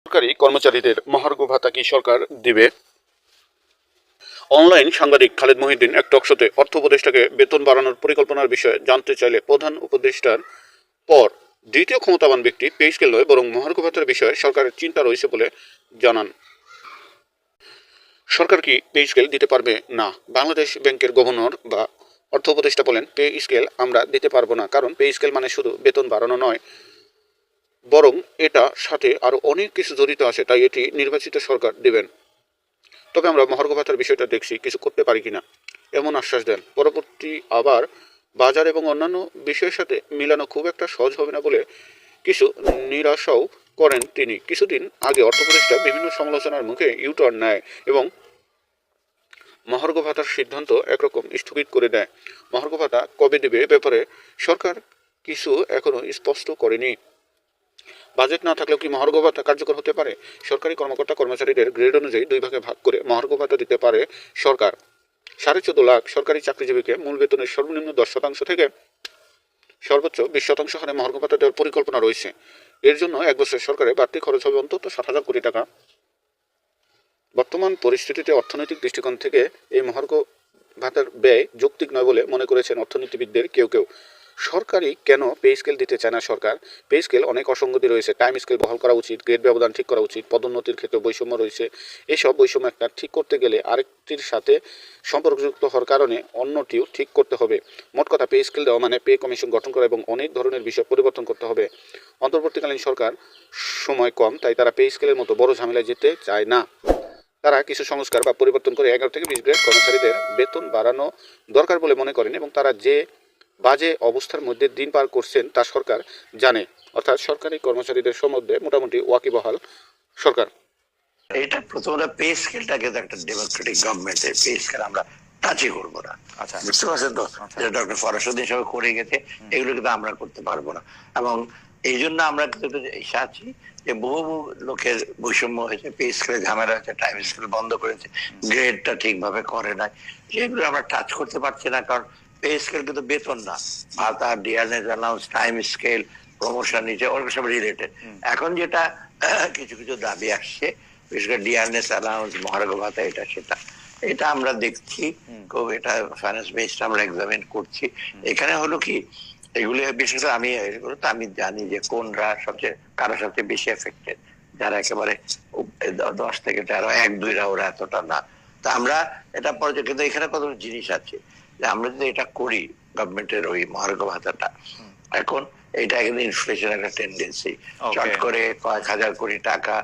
সরকারি কর্মচারীদের মহার্ঘ ভাতা কি সরকার দিবে? অনলাইন সাংবাদিক খালেদ মহিউদ্দিন এক টকশোতে অর্থ উপদেষ্টাকে বেতন বাড়ানোর পরিকল্পনার বিষয়ে জানতে চাইলে প্রধান উপদেষ্টার পর দ্বিতীয় ক্ষমতাবান ব্যক্তি পে স্কেল নয় বরং মহার্ঘ ভাতার বিষয়ে সরকারের চিন্তা রয়েছে বলে জানান। সরকার কি পে স্কেল দিতে পারবে না? বাংলাদেশ ব্যাংকের গভর্নর বা অর্থ উপদেষ্টা বলেন, পে স্কেল আমরা দিতে পারবো না, কারণ পে স্কেল মানে শুধু বেতন বাড়ানো নয়, বরং এটা সাথে আরও অনেক কিছু জড়িত আছে, তাই এটি নির্বাচিত সরকার দেবেন। তবে আমরা মহার্ঘ ভাতার বিষয়টা দেখছি কিছু করতে পারি কিনা, এমন আশ্বাস দেন। পরবর্তী আবার বাজার এবং অন্যান্য বিষয়ের সাথে মিলানো খুব একটা সহজ হবে না বলে কিছু নিরাশাও করেন তিনি। কিছুদিন আগে অর্থ উপদেষ্টা বিভিন্ন সমালোচনার মুখে ইউটার্ন নেয় এবং মহার্ঘ ভাতার সিদ্ধান্ত একরকম স্থগিত করে দেয়। মহার্ঘ ভাতা কবে দেবে ব্যাপারে সরকার কিছু এখনো স্পষ্ট করেনি। বাজেট না থাকলেও কি মহার্ঘ ভাতা কার্যকর হতে পারে? সরকারি কর্মকর্তা কর্মচারীদের গ্রেড অনুযায়ী দুই ভাগে ভাগ করে মহার্ঘ ভাতা দিতে পারে সরকার। 14.5 লাখ সরকারি চাকরিজীবীকে মূল বেতনের সর্বনিম্ন 10% থেকে সর্বোচ্চ 20% হারে মহার্ঘ ভাতা দেওয়ার পরিকল্পনা রয়েছে। এর জন্য এক বছর সরকারের বাড়তি খরচ হবে অন্তত 7,000 কোটি টাকা। বর্তমান পরিস্থিতিতে অর্থনৈতিক দৃষ্টিকোণ থেকে এই মহার্ঘ ভাতার ব্যয় যৌক্তিক নয় বলে মনে করেছেন অর্থনীতিবিদদের কেউ কেউ। সরকারি কেন পে স্কেল দিতে চায় না সরকার? পে স্কেল অনেক অসঙ্গতি রয়েছে, টাইম স্কেল বহাল করা উচিত, গ্রেড ব্যবধান ঠিক করা উচিত, পদোন্নতির ক্ষেত্রে বৈষম্য রয়েছে। এসব বৈষম্য একটা ঠিক করতে গেলে আরেকটির সাথে সম্পর্কযুক্ত হওয়ার কারণে অন্যটিও ঠিক করতে হবে। মোট কথা, পে স্কেল দেওয়া মানে পে কমিশন গঠন করা এবং অনেক ধরনের বিষয় পরিবর্তন করতে হবে। অন্তর্বর্তীকালীন সরকার সময় কম, তাই তারা পে স্কেলের মতো বড় ঝামেলায় যেতে চায় না। তারা কিছু সংস্কার বা পরিবর্তন করে 11 থেকে 20 গ্রেড কর্মচারীদের বেতন বাড়ানো দরকার বলে মনে করেন এবং তারা যে বাজে অবস্থার মধ্যে দিন পার করছেন তা সরকার জানে। অর্থাৎ সরকারি কর্মচারীদের সম্বন্ধে মোটামুটি ওয়াকিবহাল সরকার। এটা প্রথমত পে স্কেলটাকে একটা ডেমোক্রেটিক গভর্নমেন্টের পে স্কেল আমরা টাচই করবো না। আচ্ছা, বুঝতে পারছেন তো, যে ডক্টর ফরাসুদ্দিন সাহেব করে গেছে, এগুলো কিন্তু আমরা করতে পারবো না। এবং এই জন্য আমরা কিন্তু আছি যে বহু বহু লোকের বৈষম্য হয়েছে, পে স্কেলে ঝামেলা হয়েছে, টাইম স্কেল বন্ধ করেছে, গ্রেডটা ঠিকভাবে করে নাই, সেগুলো আমরা টাচ করতে পারছি না। কারণ পে স্কেল কিন্তু বেতন না, ভাতা, dearness allowance, time scale, promotion নিচে অনেক সব রিলেটেড। এখন যেটা কিছু কিছু দাবি আসছে, বিশেষ করে ডিয়ারনেস অ্যালাউন্স, মহার্ঘ ভাতা, এটা সেটা এটা আমরা দেখছি খুব, এটা ফাইন্যান্স বেসড আমরা এক্সামিন করছি। এখানে হলো কি, এগুলো বিশেষ করে আমি জানি যে কোনরা সবচেয়ে কারোর সবচেয়ে বেশি এফেক্টেড, যারা একেবারে 10 থেকে 13, 1-2রা, ওরা এতটা না। তা আমরা এটা পর্যায়ে, কিন্তু এখানে কত জিনিস আছে যে আমরা যদি এটা করি, গভর্নমেন্টের ওই মহার্ঘ ভাতাটা, এখন এটা কিন্তু ইনফ্লেশন একটা টেন্ডেন্সি, চট করে কয়েক হাজার কোটি টাকা